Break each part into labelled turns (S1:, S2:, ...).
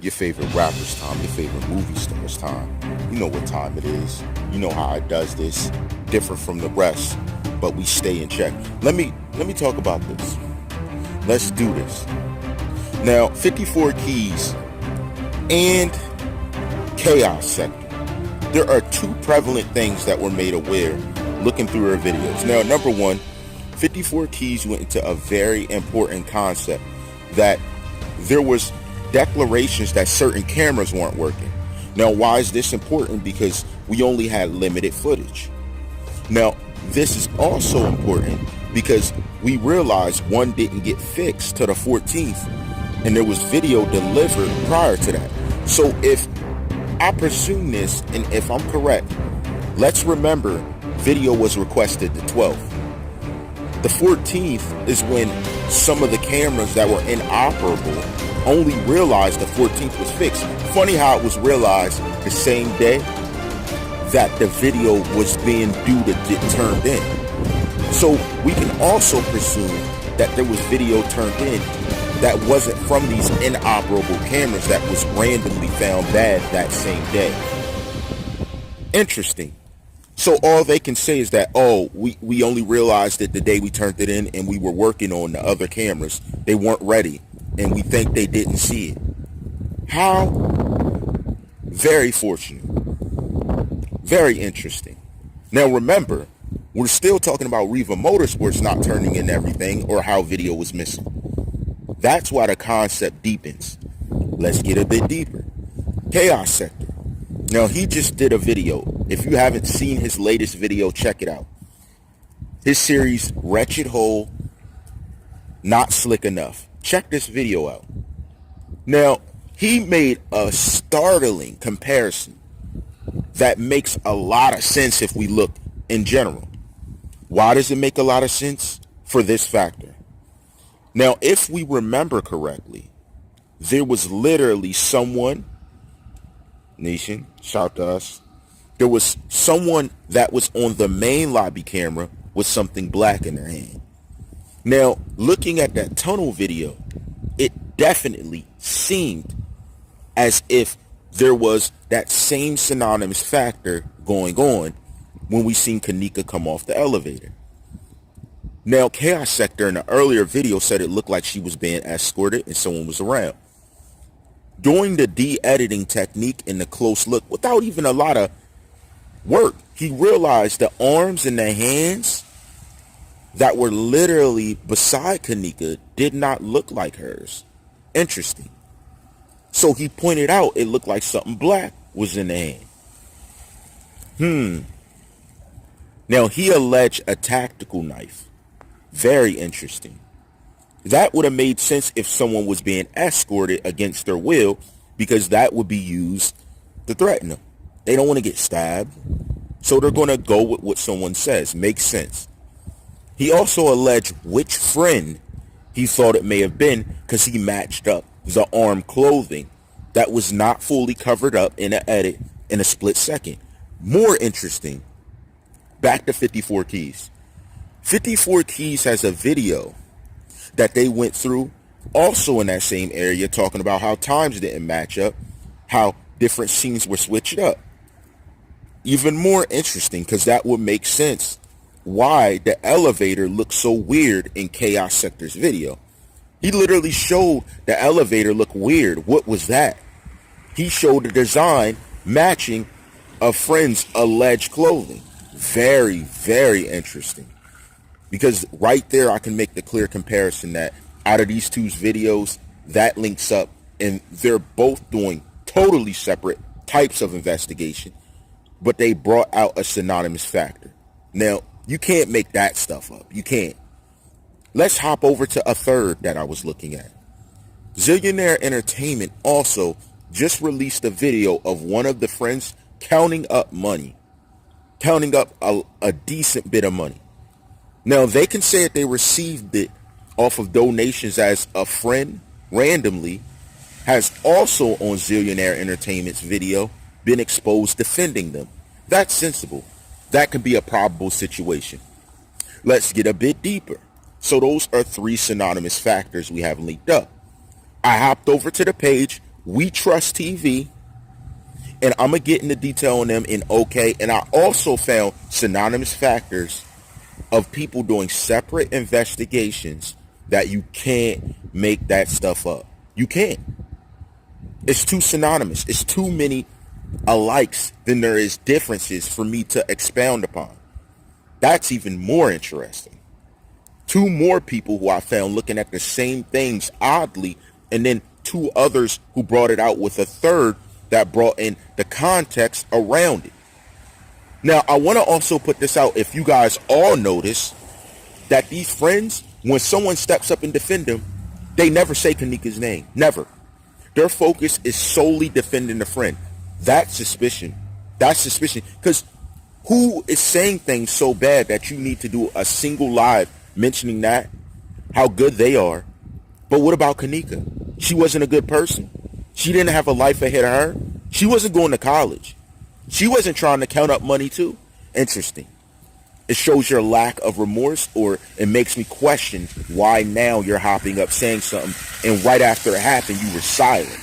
S1: your favorite rapper's time, your favorite movie star's time. You know what time it is. You know how it does this. Different from the rest, but we stay in check. Let me talk about this. Let's do this. Now, 54 Keys and Chaos Sector. There are two prevalent things that were made aware looking through her videos. Now, number one, 54 Keys went into a very important concept that there was declarations that certain cameras weren't working. Now, why is this important? Because we only had limited footage. Now, this is also important because we realized one didn't get fixed to the 14th, and there was video delivered prior to that. So if I presume this, and if I'm correct, let's remember video was requested the 12th. The 14th is when some of the cameras that were inoperable only realized the 14th was fixed. Funny how it was realized the same day that the video was being due to get turned in. So we can also presume that there was video turned in that wasn't from these inoperable cameras that was randomly found bad that same day. Interesting. So all they can say is that, oh, we only realized it the day we turned it in and we were working on the other cameras. They weren't ready and we think they didn't see it. How? Very fortunate. Very interesting. Now remember, we're still talking about Riva Motorsports not turning in everything or how video was missing. That's why the concept deepens. Let's get a bit deeper. Chaos Sector. Now, he just did a video. If you haven't seen his latest video, check it out. His series, Wretched Hole, Not Slick Enough. Check this video out. Now, he made a startling comparison that makes a lot of sense if we look in general. Why does it make a lot of sense? For this factor. Now, if we remember correctly, there was literally someone, Nation, shout to us, there was someone that was on the main lobby camera with something black in their hand. Now, looking at that tunnel video, it definitely seemed as if there was that same synonymous factor going on when we seen Kenneka come off the elevator. Now, Chaos Sector in the earlier video said it looked like she was being escorted and someone was around. Doing the de-editing technique in the close look, without even a lot of work, he realized the arms and the hands that were literally beside Kenneka did not look like hers. Interesting. So he pointed out it looked like something black was in the hand. Now, he alleged a tactical knife. Very interesting. That would have made sense if someone was being escorted against their will, because that would be used to threaten them. They don't want to get stabbed, so they're going to go with what someone says. Makes sense. He also alleged which friend he thought it may have been because he matched up the arm clothing that was not fully covered up in an edit in a split second. More interesting, back to 54 Keys. 54 Keys has a video that they went through also in that same area talking about how times didn't match up, how different scenes were switched up. Even more interesting because that would make sense why the elevator looked so weird in Chaos Sector's video. He literally showed the elevator look weird. What was that? He showed the design matching a friend's alleged clothing. Very, very interesting. Because right there, I can make the clear comparison that out of these two's videos, that links up, and they're both doing totally separate types of investigation, but they brought out a synonymous factor. Now, you can't make that stuff up. You can't. Let's hop over to a third that I was looking at. Zillionaire Entertainment also just released a video of one of the friends counting up money, counting up a decent bit of money. Now, they can say that they received it off of donations, as a friend randomly has also on Zillionaire Entertainment's video been exposed defending them. That's sensible. That could be a probable situation. Let's get a bit deeper. So those are three synonymous factors we have linked up. I hopped over to the page We Trust TV, and I'm going to get into detail on them in OK. And I also found synonymous factors of people doing separate investigations that you can't make that stuff up. You can't. It's too synonymous. It's too many alikes than there is differences for me to expound upon. That's even more interesting. Two more people who I found looking at the same things oddly, and then two others who brought it out with a third that brought in the context around it. Now, I want to also put this out. If you guys all notice that these friends, when someone steps up and defend them, they never say Kenneka's name. Never. Their focus is solely defending the friend. That's suspicion. That's suspicion. Because who is saying things so bad that you need to do a single live mentioning that, how good they are? But what about Kenneka? She wasn't a good person. She didn't have a life ahead of her. She wasn't going to college. She wasn't trying to count up money too. Interesting. It shows your lack of remorse, or it makes me question why now you're hopping up saying something and right after it happened you were silent.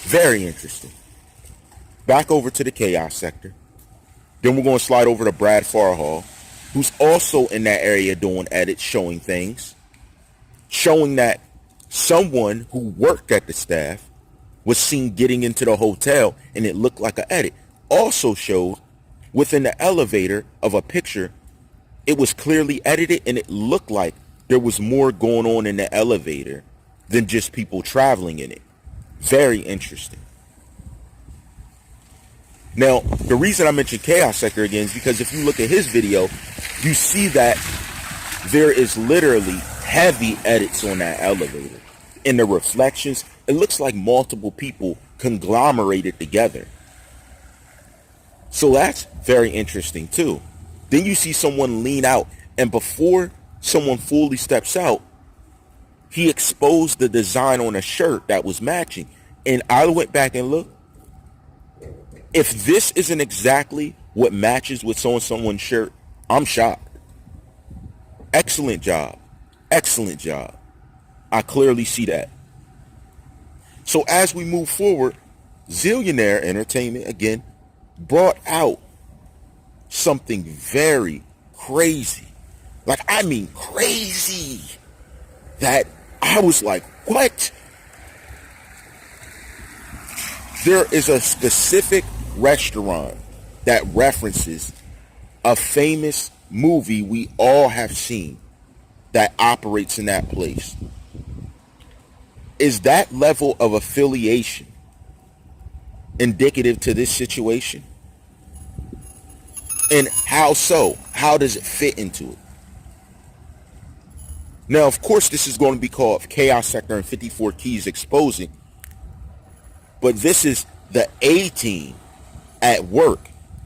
S1: Very interesting. Back over to the chaos sector. Then we're going to slide over to Brad Farhall, who's also in that area doing edits, showing things, showing that someone who worked at the staff was seen getting into the hotel and it looked like an edit. Also showed within the elevator of a picture, it was clearly edited and it looked like there was more going on in the elevator than just people traveling in it. Very interesting. Now, the reason I mentioned Chaos Sector again is because if you look at his video, you see that there is literally heavy edits on that elevator. In the reflections, it looks like multiple people conglomerated together. So that's very interesting too. Then you see someone lean out, and before someone fully steps out, he exposed the design on a shirt that was matching. And I went back and looked. If this isn't exactly what matches what's on someone's shirt, I'm shocked. Excellent job. Excellent job. I clearly see that. So as we move forward, Zillionaire Entertainment, again, brought out something very crazy. Like, I mean crazy. That I was like, what? There is a specific restaurant that references a famous movie we all have seen that operates in that place. Is that level of affiliation indicative to this situation? And how so? How does it fit into it? Now, of course, this is going to be called Chaos Sector and 54 Keys Exposing. But this is the A-team at work.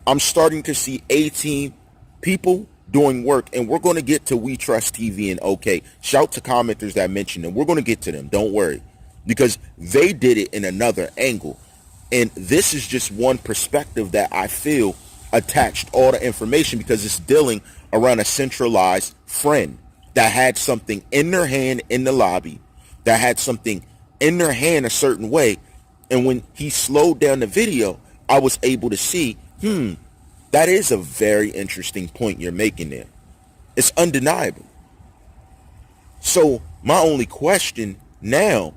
S1: I'm starting to see A-team people doing work, and we're going to get to We Trust TV and OK. Shout to commenters that mentioned them. We're going to get to them. Don't worry. Because they did it in another angle. And this is just one perspective that I feel attached all the information, because it's dealing around a centralized friend that had something in their hand in the lobby, that had something in their hand a certain way. And when he slowed down the video, I was able to see, that is a very interesting point you're making there. It's undeniable. So my only question now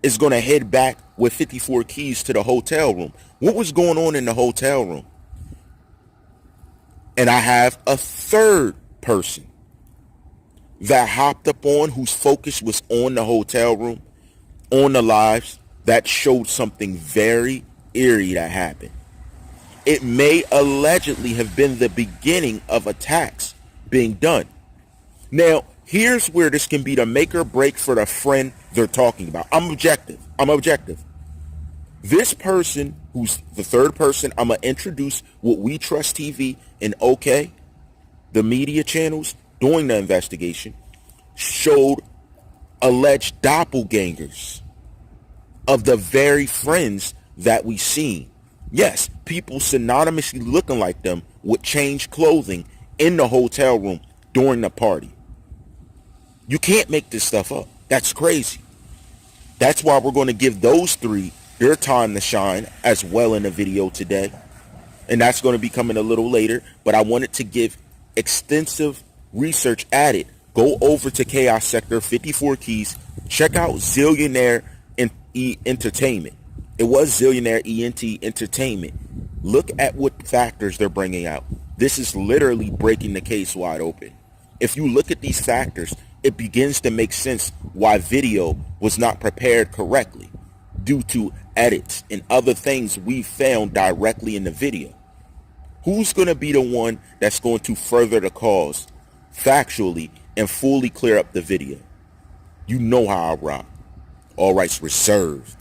S1: is going to head back with 54 Keys to the hotel room. What was going on in the hotel room? And I have a third person that hopped up on, whose focus was on the hotel room, on the lives, that showed something very eerie that happened. It may allegedly have been the beginning of attacks being done. Now, here's where this can be the make or break for the friend they're talking about. I'm objective. This person, who's the third person, I'm going to introduce what We Trust TV and OK, the media channels doing the investigation, showed alleged doppelgangers of the very friends that we seen. Yes, people synonymously looking like them would change clothing in the hotel room during the party. You can't make this stuff up. That's crazy. That's why we're going to give those three their time to shine as well in the video today. And that's going to be coming a little later, but I wanted to give extensive research at it. Go over to Chaos Sector 54 Keys. Check out Zillionaire Entertainment. It was Zillionaire ENT Entertainment. Look at what factors they're bringing out. This is literally breaking the case wide open. If you look at these factors, it begins to make sense why video was not prepared correctly due to edits and other things we found directly in the video. Who's going to be the one that's going to further the cause factually and fully clear up the video? You know how I rock. All rights reserved.